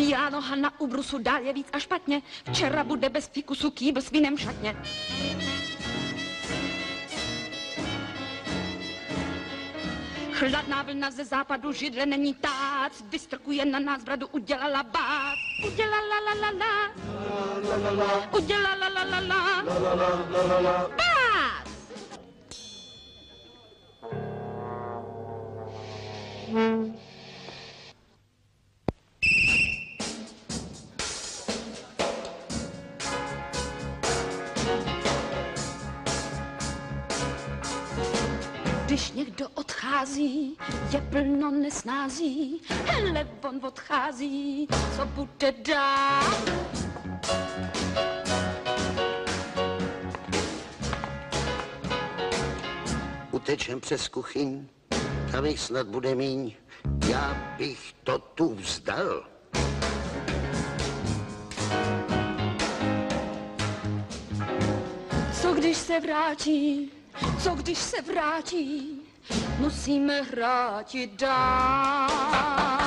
Bílá noha na ubrusu, dál je víc a špatně. Včera bude bez fikusu kýbl s vínem v šatně. Chladná vlna ze západu, židle není tác, vystrkuje na nás bradu, udělala bác. Udělala la la la, udělala la la la, bác! Když někdo odchází, je plno nesnází, hele, on odchází, co bude dál? Utečem přes kuchyň, tam jich snad bude míň, já bych to tu vzdal. Co když se vrátí? Co když se vrátí, musíme hrátit dál.